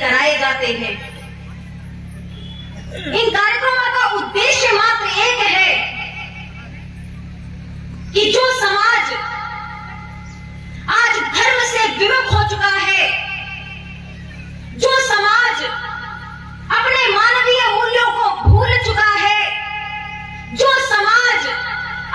कराए जाते हैं। इन कार्यक्रमों का उद्देश्य मात्र एक है कि जो समाज आज धर्म से विमुख हो चुका है, जो समाज अपने मानवीय मूल्यों को भूल चुका है, जो समाज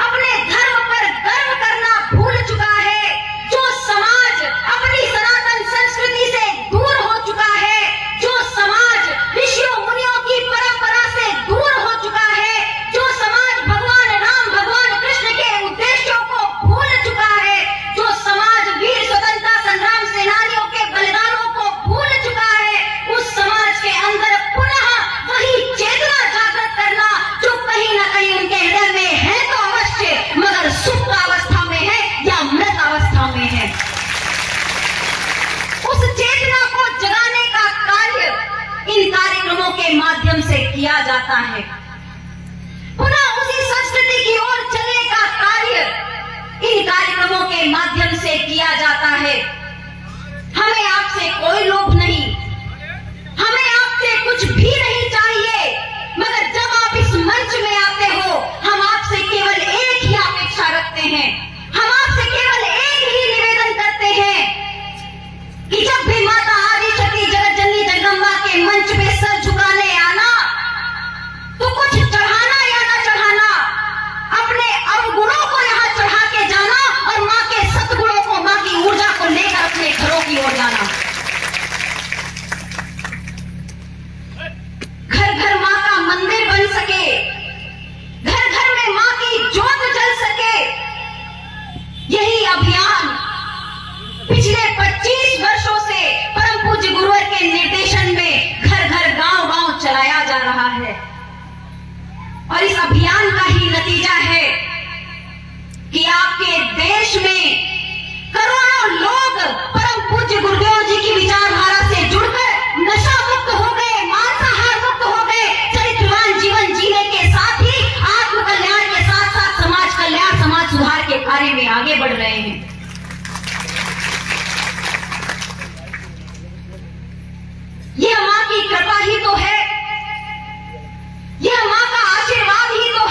अपने धर्म पर गर्व करना भूल चुका है, जो समाज अपनी सनातन संस्कृति से दूर हो चुका है, जो समाज ऋषियों मुनियों की परंपरा से दूर हो चुका है, जो समाज भगवान राम भगवान कृष्ण के उद्देश्यों को भूल चुका है, जो समाज वीर स्वतंत्रता संग्राम सेनानियों के बलिदानों को भूल चुका है, उस समाज के अंदर पुनः वही चेतना जागृत करना जो कहीं ना कहीं उनके हृदय में है तो अवश्य, मगर सुप्त अवस्था में है या मृत अवस्था में है। उस चेतना को जगाने का कार्य इन कार्यक्रमों के माध्यम से किया जाता है। पुनः उसी संस्कृति की ओर चलने का कार्य इन कार्यक्रमों के माध्यम से किया जाता है। हमें आपसे कोई लोभ नहीं, हमें आपसे कुछ भी नहीं चाहिए, मगर जब आप इस मंच में आते हो, हम आपसे केवल एक ही अपेक्षा रखते हैं, हम आपसे केवल एक ही निवेदन करते हैं कि जब भी माता आदिशक्ति जगत जननी जगदम्बा के मंच पे सर झुकाने आना, तो कुछ चढ़ाना या ना चढ़ाना, अपने अवगुणों को यहाँ चढ़ा के जाना और माँ के सतगुणों को, माँ की ऊर्जा को लेकर अपने घरों की ओर जाना। घर घर माँ का मंदिर बन सके, घर घर में माँ की ज्योत जल सके, यही अभियान पिछले 25 वर्षों से परम पूज्य गुरुवर के निर्देशन में घर घर गांव गांव चलाया जा रहा है। और इस अभियान का ही नतीजा है कि आपके देश में करोड़ों लोग परम पूज्य गुरुदेव जी की विचारधारा से जुड़कर नशा मुक्त हो गए, मांसाहार मुक्त हो गए, चरित्रवान जीवन जीने के साथ ही आत्म कल्याण के साथ साथ समाज कल्याण, समाज सुधार के कार्य में आगे बढ़ रहे हैं। यह माँ की कृपा ही तो है, यह माँ का आशीर्वाद ही तो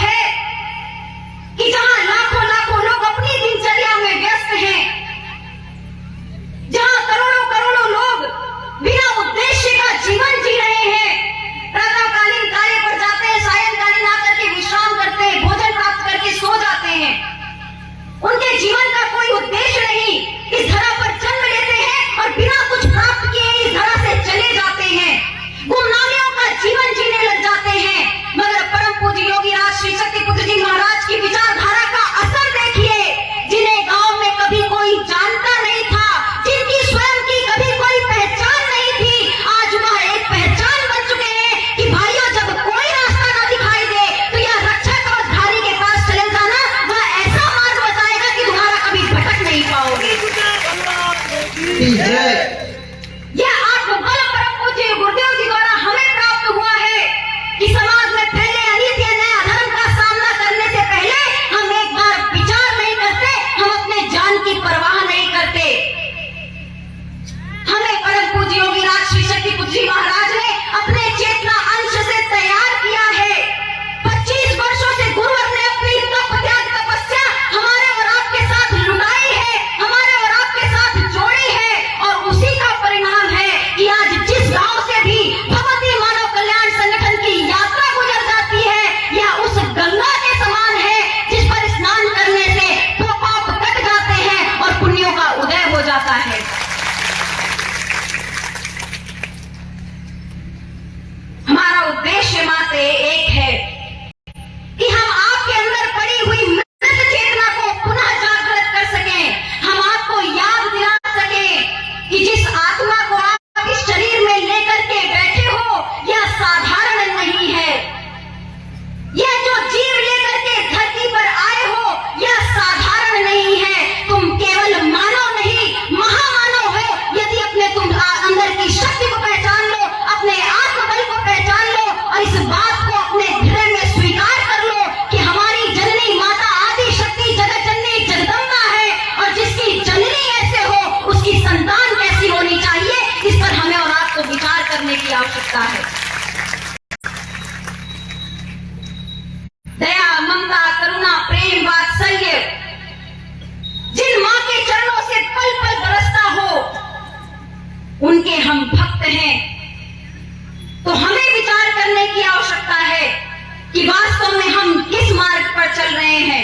रहे हैं।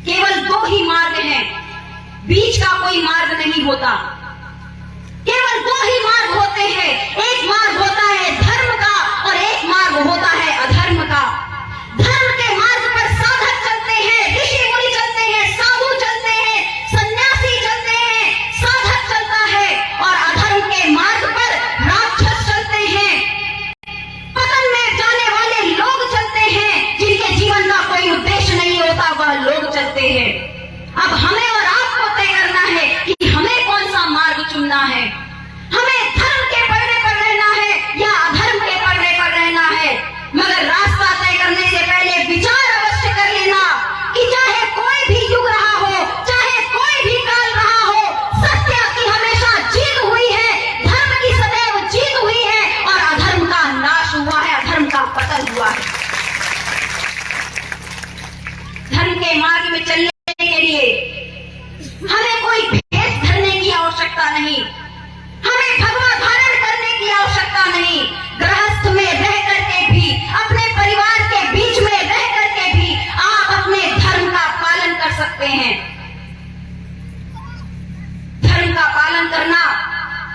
केवल दो ही मार्ग हैं, बीच का कोई मार्ग नहीं होता। केवल दो ही मार्ग होते हैं, एक मार्ग होता है धर्म का और एक मार्ग होता है अधर्म का। धर्म के मार्ग पर साधक चलते हैं, ऋषि मुनि चलते हैं, साधु चलते हैं, सन्यासी चलते हैं, साधक चलता है। और अधर्म के मार्ग पर राक्षस चलते हैं, पतन में जाने वाले लोग चलते हैं, जिनके जीवन का कोई उद्देश्य नहीं होता, वह लोग चलते हैं। अब हमें और आपको तय करना है कि हमें कौन सा मार्ग चुनना है। हमें धर्म के पड़ने पर रहना है या अधर्म के पड़ने पर रहना है। मगर रास्ता तय करने से पहले विचार अवश्य कर लेना कि चाहे कोई भी युग रहा हो, चाहे कोई भी काल रहा हो, सत्य की हमेशा जीत हुई है, धर्म की सदैव जीत हुई है और अधर्म का नाश हुआ है, अधर्म का पतन हुआ है। धर्म के मार्ग में चलने के लिए हमें कोई भेष धरने की आवश्यकता नहीं, हमें भगवा धारण करने की आवश्यकता नहीं। गृहस्थ में रह करके भी, अपने परिवार के बीच में रह करके भी आप अपने धर्म का पालन कर सकते हैं। धर्म का पालन करना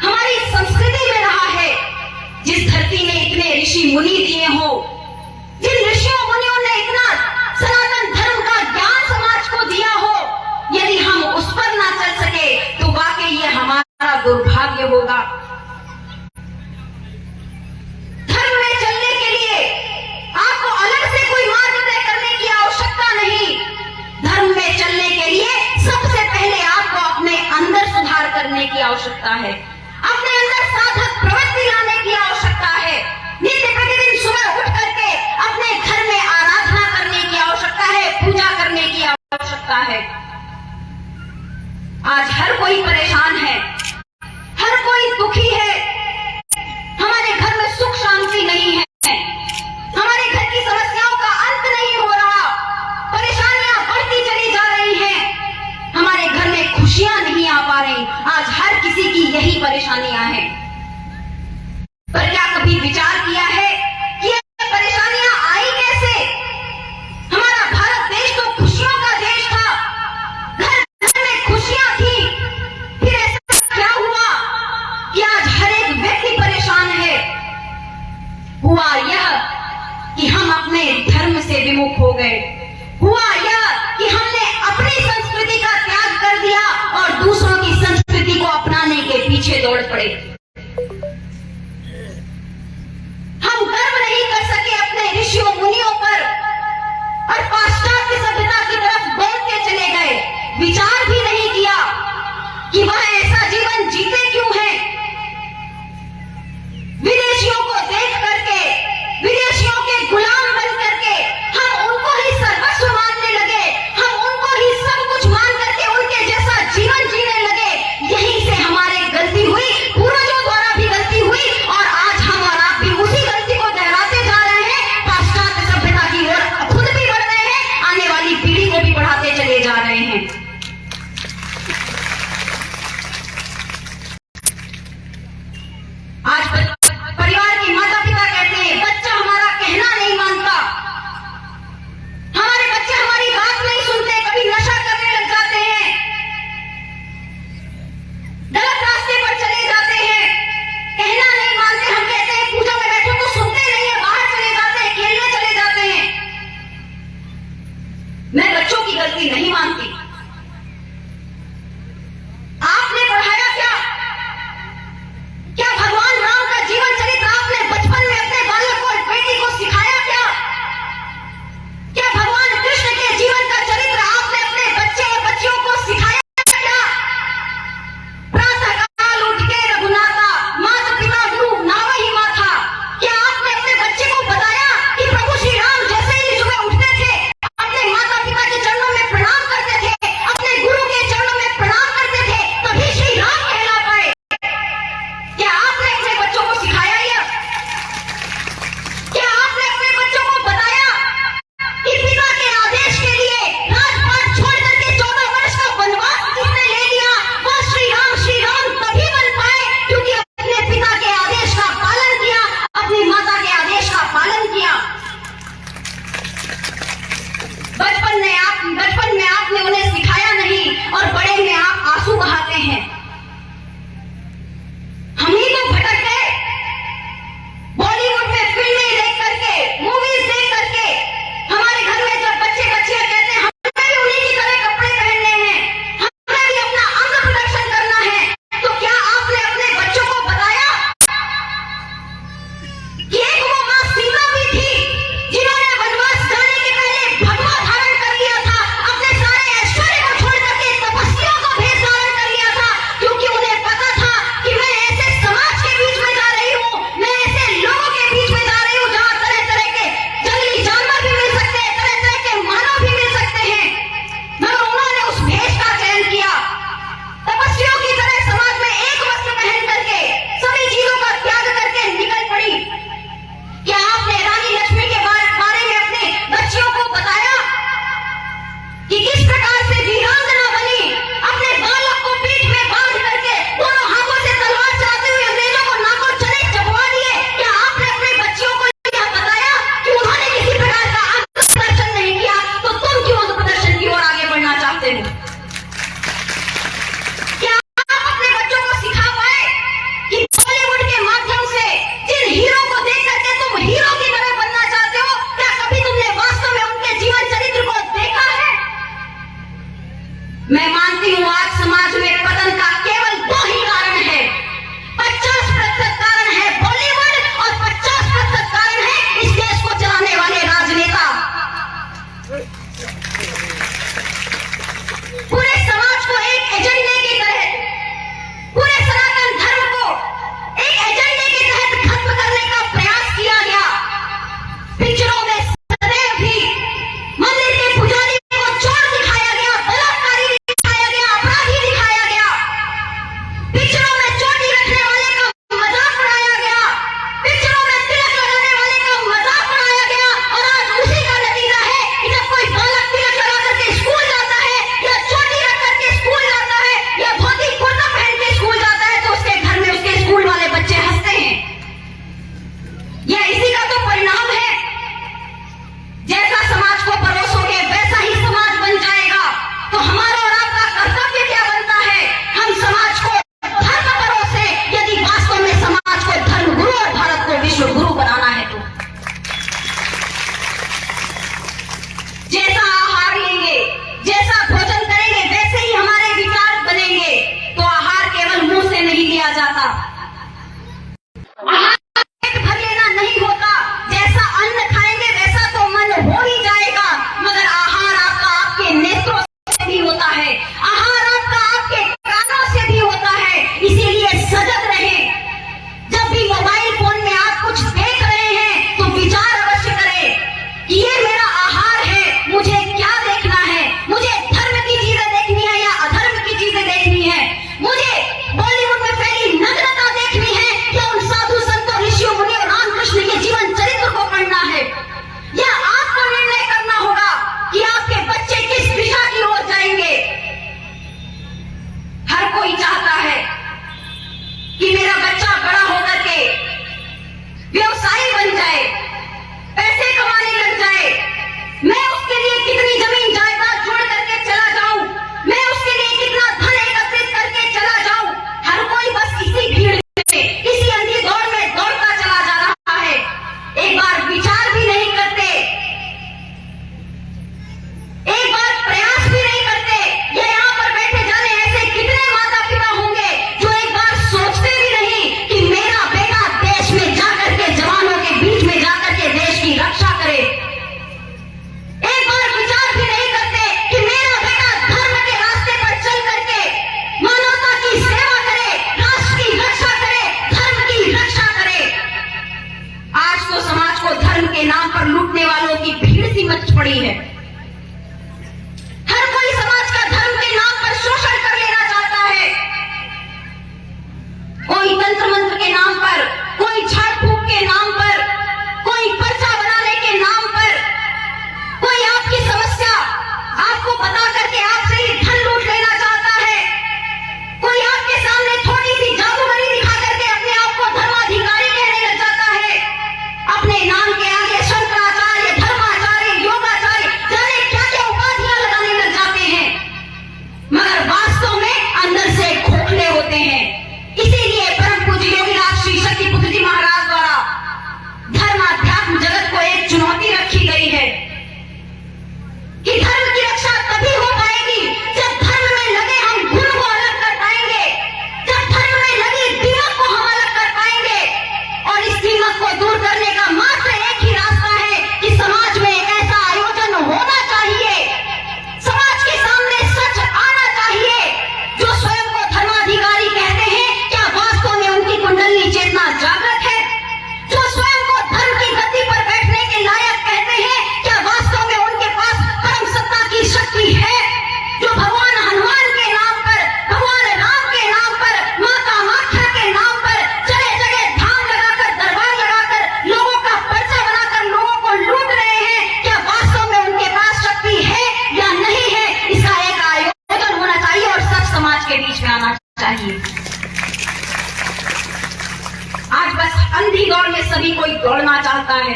हमारी संस्कृति में रहा है। जिस धरती ने इतने ऋषि मुनि दिए हो, जिन ऋषियों मुनियों ने इतना सनातन धर्म का ज्ञान समाज को दिया हो, यदि हम उस पर ना चल सके तो वाकई ये हमारा दुर्भाग्य होगा। धर्म में चलने के लिए आपको अलग से कोई मार्ग तय करने की आवश्यकता नहीं। धर्म में चलने के लिए सबसे पहले आपको अपने अंदर सुधार करने की आवश्यकता है, अपने अंदर साधक प्रवृत्ति लाने की आवश्यकता है। नित्य प्रतिदिन सुबह उठ करके अपने घर में आराधना करने की आवश्यकता है, पूजा करने की आवश्यकता है। आज हर कोई परेशान है, हर कोई दुखी है, हमारे घर में सुख शांति नहीं है, हमारे घर की समस्याओं का अंत नहीं हो रहा, परेशानियां बढ़ती चली जा रही हैं, हमारे घर में खुशियां नहीं आ पा रही। आज हर किसी की यही परेशानियां हैं। पर क्या कभी विचार किया है कि ये परेशानियां आई कैसे? हमारा भारत देश तो खुशियों का देश था, घर घर में खुशियां थी। फिर ऐसा क्या हुआ कि आज हर एक व्यक्ति परेशान है? हुआ यह कि हम अपने धर्म से विमुख हो गए। हुआ यह कि हमने अपनी संस्कृति का त्याग कर दिया और दूसरों की संस्कृति को अपनाने के पीछे दौड़ पड़े। हम गर्व नहीं कर सके अपने ऋषियों मुनियों पर और पाश्चात्य सभ्यता की तरफ दौड़ते चले गए। विचार भी नहीं किया कि वह ऐसा जीवन जीते क्यों हैं। विदेशियों को देख करके, विदेशियों के गुलाम बन करके हम उनको ही सर्वस्व मानने लगे, हम उनको ही सब कुछ मान करके उनके जैसा जीवन जीने लगे। यहीं से हमारे गलती हुई, पूर्वजों द्वारा भी गलती हुई और आज हम और आप भी उसी गलती को दोहराते जा रहे हैं। पाश्चात्य सभ्यता की ओर खुद भी बढ़ रहे हैं, आने वाली पीढ़ी को भी बढ़ाते चले जा रहे हैं। आज परिवार के माता पिता कहते हैं बच्चा हमारा कहना नहीं मानता, हमारे बच्चे हमारी बात नहीं सुनते, कभी नशा करने लग जाते हैं, गलत रास्ते पर चले जाते हैं, कहना नहीं मानते। हम कहते हैं पूजा में बैठो तो सुनते नहीं है, बाहर चले जाते हैं, खेलने चले जाते हैं। मैं बच्चों की गलती नहीं मानती। आपने पढ़ाया क्या? क्या भगवान राम का जीवन चरित्र आपने बचपन में अपने बालक को, बेटी को सिखाया क्या? क्या भगवान कृष्ण के जीवन का चरित्र आपने अपने बच्चे और बच्चियों को सिखाया क्या? प्रातः काल उठ के रघुनाथा, माता पिता डूब नावहि माथा। क्या आपने अपने बच्चे को बताया कि प्रभु श्री राम जैसे ही सुबह उठते थे अपने माता पिता के चरणों में प्रणाम करते थे? था। पेट भर लेना नहीं होता, जैसा अन्न खाएंगे वैसा तो मन हो ही जाएगा, मगर आहार आपका आपके नेत्रों से भी होता है, आहार आपका आपके कानों से भी होता है। इसीलिए सजग रहें। जब भी मोबाइल फोन में आप कुछ देख रहे हैं तो विचार अवश्य करें कि ये मेरा आहार है, मुझे क्या देखना है, मुझे धर्म की चीजें देखनी है या अधर्म की चीजें देखनी है, मुझे बॉलीवुड में फैली नग्नता देखनी है या उन साधु संतों ऋषियों मुनियों रामकृष्ण के जीवन चरित्र को पढ़ना है। या आपको निर्णय करना होगा कि आपके बच्चे किस दिशा की ओर जाएंगे। हर कोई चाहता है कि मेरा बच्चा बड़ा होकर के व्यवसायी बन जाए, पैसे कमाने लग जाए, मैं उसके लिए कितनी जमीन जायदाद जोड़ करके चला जाऊं, मैं उसके लिए कितना धन एकत्रित करके चला जाऊं। हर कोई बस इसी भीड़ में, इसी अंधी दौड़ में दौड़ता चला जा रहा है। एक बार विचार भी नहीं करते, एक बार प्रयास भी नहीं करते। ये यहाँ पर बैठे जाने ऐसे कितने माता पिता होंगे जो एक बार सोचते भी नहीं कि मेरा बेटा देश में जाकर के जवानों के बीच में जाकर के देश की रक्षा करे। एक बार विचार भी नहीं करते कि मेरा बेटा धर्म के रास्ते पर चल करके मानवता की सेवा करे, राष्ट्र की रक्षा करे, धर्म की रक्षा करे। आज तो समाज को धर्म के नाम पर लूटने वालों की भीड़ सी मच पड़ी है। हर कोई समाज का धर्म के नाम पर शोषण कर लेना चाहता है। कोई तंत्र मंत्र के नाम पर, कोई झाड़ फूक के नाम पर, कोई पर्चा बनाने के नाम पर, कोई आपकी समस्या आपको बता करके आपसे ही धन लूट लेना चाहता है। कोई आपके सामने थोड़ी सी जादूगरी दिखा करके अपने आप को धर्माधिकारी कहने लग जाता है। अपने नाम के आगे शंकराचार्य, धर्माचार्य, योगाचार्य, जाने क्या क्या उपाधियां लगाने लग जाते हैं, मगर वास्तव में अंदर से खोखले होते हैं। इसीलिए परम पूज्य योगीराज श्री शक्तिपुत्र जी महाराज द्वारा धर्म अध्यात्म जगत को एक चुनौती रखी गई है कि धर्म की रक्षा तभी हो पाएगी जब धर्म में लगे हम घुन को अलग कर पाएंगे, जब धर्म में लगी दीमक को हम अलग कर पाएंगे। और इस दीमक को दूर करने का मात्र एक ही रास्ता है कि समाज में एक ऐसा आयोजन होना चाहिए, समाज के सामने सच आना चाहिए। जो स्वयं को धर्माधिकारी कहते हैं, क्या वास्तव में उनकी कुंडली चेतना जागृत है? जो स्वयं को धर्म की गद्दी पर बैठने के लायक कहते हैं, क्या वास्तव में उनके पास परम सत्ता की शक्ति है? जो भगवान हनुमान के नाम पर, भगवान राम के नाम पर, माँ कामाख्या के नाम पर जगह जगह धाम लगाकर, दरबार लगाकर, लोगों का पर्चा बनाकर लोगों को लूट रहे हैं, क्या वास्तव में उनके पास शक्ति है या नहीं है? इसका एक आयोजन होना चाहिए और सब समाज के बीच में आना चाहिए। आज बस अंधी दौड़ में सभी कोई दौड़ना चाहता है।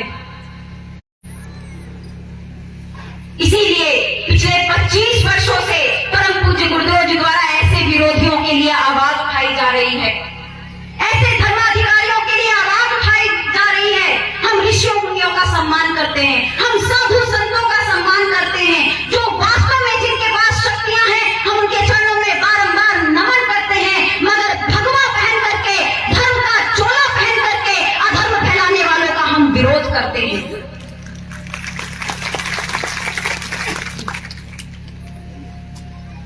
इसीलिए पिछले 25 वर्षों से परम पूज्य गुरुदेव जी द्वारा ऐसे विरोधियों के लिए आवाज उठाई जा रही है, ऐसे धर्माधिकारियों के लिए आवाज उठाई जा रही है। हम ऋषियों मुनियों का सम्मान करते हैं, हम साधु संतों का सम्मान करते हैं, जो वास्तव में जिनके पास शक्तियां हैं हम उनके चरणों में बारंबार नमन करते हैं। मगर भगवा पहन करके, धर्म का चोला पहन करके अधर्म फैलाने वालों का हम विरोध करते हैं।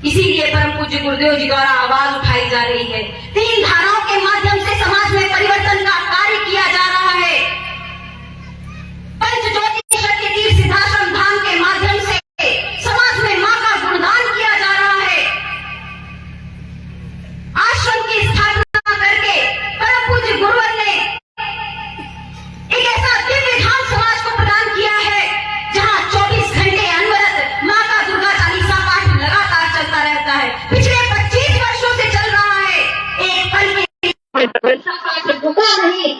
इसीलिए परम पूज्य गुरुदेव जी द्वारा आवाज उठाई जा रही है। 3 धाराओं के माध्यम से समाज में परिवर्तन का कार्य किया जा रहा है। पंच ज्योति शक्ति तीर्थ सिद्धाश्रम धाम के माध्यम से समाज में मां का गुणगान किया जा रहा है। आश्रम की स्थापना करके परम पूज्य गुरुवर ने एक ऐसा दिव्य धाम समाज को प्रदान किया है जहां 24 घंटे अनवरत मां का दुर्गा चालीसा पाठ लगातार चलता रहता है। पिछले 25 वर्षों से चल रहा है। एक पल के रुका नहीं,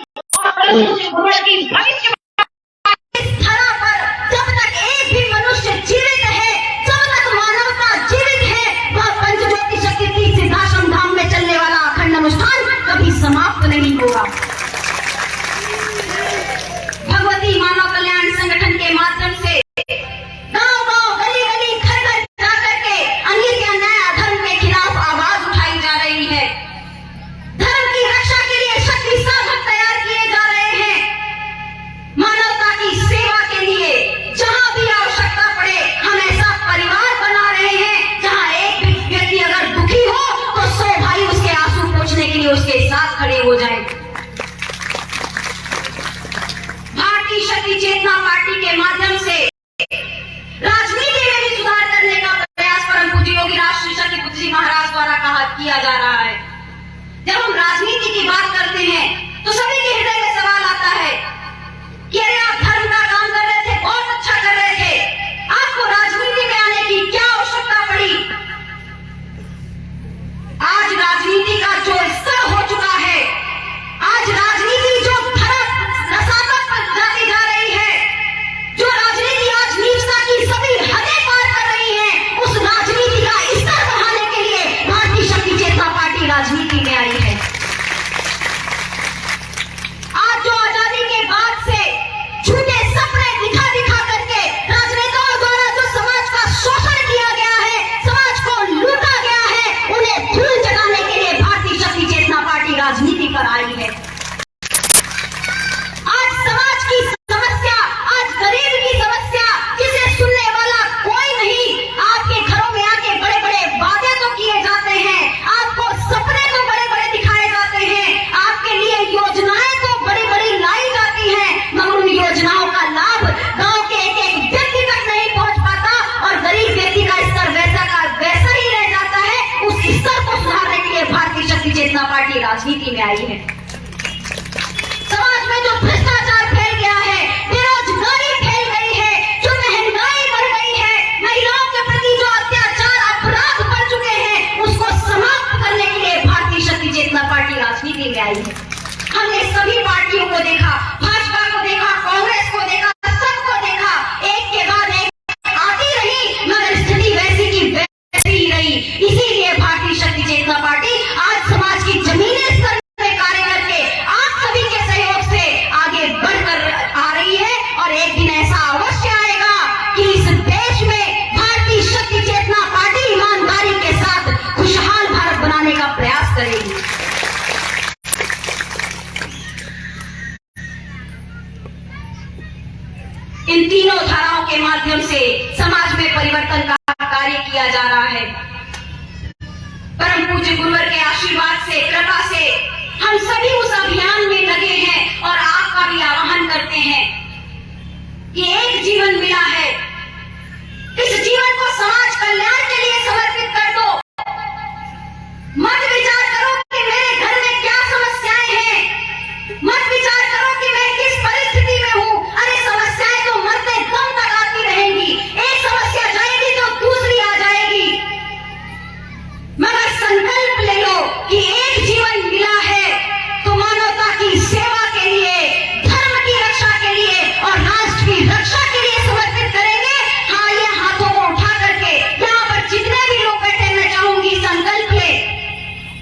राजनीति में भी सुधार करने का प्रयास परम पूज्य योगी राज श्री शक्ति पुत्र जी महाराज द्वारा किया जा रहा है। जब हम राजनीति की बात करते हैं तो सभी के हृदय में सवाल आता है कि अरे आप धर्म का काम कर रहे थे, बहुत अच्छा कर रहे थे, आपको राजनीति में आने की क्या आवश्यकता पड़ी? आज राजनीति का जो स्तर हो चुका है, आज राजनीति जो रसातक पर जाती जा रही है, जो राजनीति आज नीचता की सभी हदें पार कर रही है, उस राजनीति का स्तर बढ़ाने के लिए भारतीय शक्ति चेतना पार्टी राजनीति में आई है। आज जो आजादी के बाद से झूठे सपने दिखा दिखा करके राजनेताओं द्वारा जो समाज का शोषण किया गया है, समाज को लूटा गया है, उन्हें धूल जगाने के लिए भारतीय शक्ति चेतना पार्टी राजनीति पर आई है। आज समाज की समस्या, आज गरीब की समस्या, जिसे सुनने वाला कोई नहीं, आपके घरों में आके बड़े बड़े वादे तो किए जाते हैं, आपको सपने तो बड़े बड़े दिखाए जाते हैं, आपके लिए योजनाएं तो बड़ी बड़ी लाई जाती हैं, मगर उन योजनाओं का लाभ गांव के एक एक व्यक्ति तक नहीं पहुंच पाता और गरीब व्यक्ति का स्तर वैसा का वैसा ही रह जाता है। उस स्तर को सुधारने के लिए भारतीय शक्ति चेतना पार्टी राजनीति में आई है। समाज में जो भ्रष्टाचार फैल गया है, बेरोजगारी फैल गई है, जो महंगाई बढ़ गई है, महिलाओं के प्रति जो अत्याचार अपराध बढ़ चुके हैं, उसको समाप्त करने के लिए भारतीय शक्ति चेतना पार्टी राजनीति में आई है। हमने सभी पार्टियों को देखा, भाजपा को देखा, कांग्रेस को देखा, सबको देखा, एक के बाद एक आती रही, मगर स्थिति वैसी की वैसी ही रही। इसीलिए भारतीय शक्ति चेतना पार्टी आज समाज की जमीनी स्तर में कार्य करके आप सभी के सहयोग से आगे बढ़कर आ रही है और एक दिन ऐसा अवश्य आएगा कि इस देश में भारतीय शक्ति चेतना पार्टी ईमानदारी के साथ खुशहाल भारत बनाने का प्रयास करेगी। इन तीनों धाराओं के माध्यम से समाज में परिवर्तन का कार्य किया जा रहा है। परम पूज्य गुरुवर के आशीर्वाद से, कृपा से हम सभी उस अभियान में लगे हैं और आपका भी आह्वान करते हैं कि एक जीवन मिला है, इस जीवन को समाज कल्याण के लिए समर्पित कर दो। मत विचार करो कि मेरे घर में क्या समस्याएं हैं, मत विचार करो कि मैं किस परिस्थिति में हूं। अरे समस्याएं तो मरते दम तक आती रहेंगी, एक समस्या जाएगी तो दूसरी आ जाएगी, मगर संकल्प ले लो कि एक जीवन मिला है तो मानवता की सेवा के लिए, धर्म की रक्षा के लिए और राष्ट्र की रक्षा के लिए समर्पित करेंगे। हाँ, ये हाथों को उठा करके यहाँ पर जितने भी लोग बैठे, मैं चाहूंगी संकल्प ले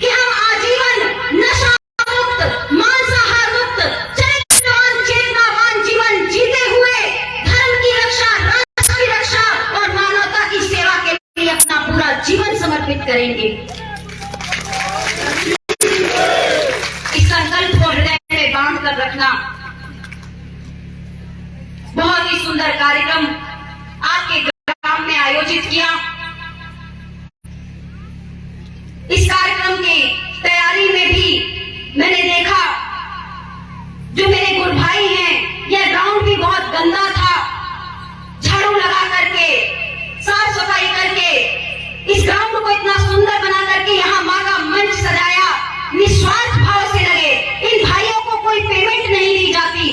कि हम आजीवन नशा मुक्त, मांसाहार मुक्त, चरित्रवान चेतनावान जीवन जीते हुए धर्म की रक्षा, राष्ट्र की रक्षा और मानवता की सेवा के लिए अपना पूरा जीवन समर्पित करेंगे। इस संकल्प को हृदय में बांध कर रखना। बहुत ही सुंदर कार्यक्रम आपके ग्राम में आयोजित किया। इस कार्यक्रम की तैयारी में भी मैंने देखा, जो मेरे गुरु भाई हैं, यह ग्राउंड भी बहुत गंदा था, झाड़ू लगा करके, साफ सफाई करके इस ग्राउंड को इतना सुंदर बना करके यहाँ माँ का मंच सजाया। निस्वार्थ भाव से लगे। इन भाइयों को कोई पेमेंट नहीं दी जाती,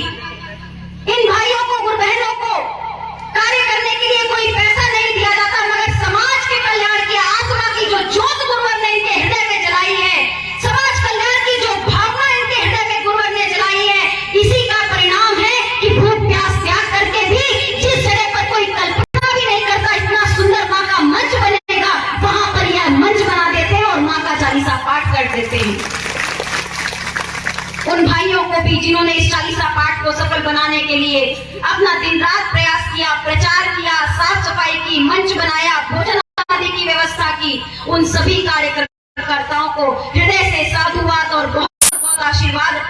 इन भाइयों को, गुरु बहनों को कार्य करने के लिए कोई पैसा नहीं दिया जाता, मगर समाज के कल्याण की आत्मा की जो ज्योत गुरुवर ने इनके हृदय में जलाई है, समाज कल्याण की जो भावना इनके हृदय में गुरुवर ने जलाई है, इसी का परिणाम है कि भूख प्यास त्याग करके भी जिस जगह पर कोई कल्पना भी नहीं करता इतना सुंदर माँ का मंच बनेगा, वहां पर यह मंच बना देते हैं और माँ का चालीसा पाठ कर देते हैं। उन भाइयों को भी जिन्होंने इस चालीसा पाठ को सफल बनाने के लिए अपना दिन रात प्रयास किया, प्रचार किया, साफ सफाई की, मंच बनाया, भोजन आदि की व्यवस्था की, उन सभी कार्यकर्ताओं को हृदय से साधुवाद और बहुत बहुत आशीर्वाद।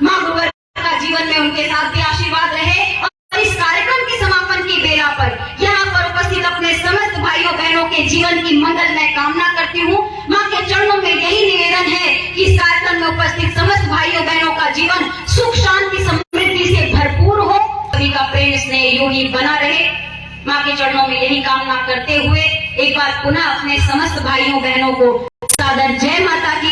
माँ गुरुवर का जीवन में उनके साथ भी आशीर्वाद रहे। और इस कार्यक्रम के समापन की बेला पर यहाँ पर उपस्थित अपने समस्त भाइयों बहनों के जीवन की मंगल मैं कामना करती हूँ। माँ के चरणों में यही निवेदन है कि इस कार्यक्रम में उपस्थित समस्त भाइयों बहनों का जीवन सुख शांति समृद्धि से भरपूर हो, के चरणों में यही कामना करते हुए एक बार पुनः अपने समस्त भाइयों बहनों को सादर जय माता की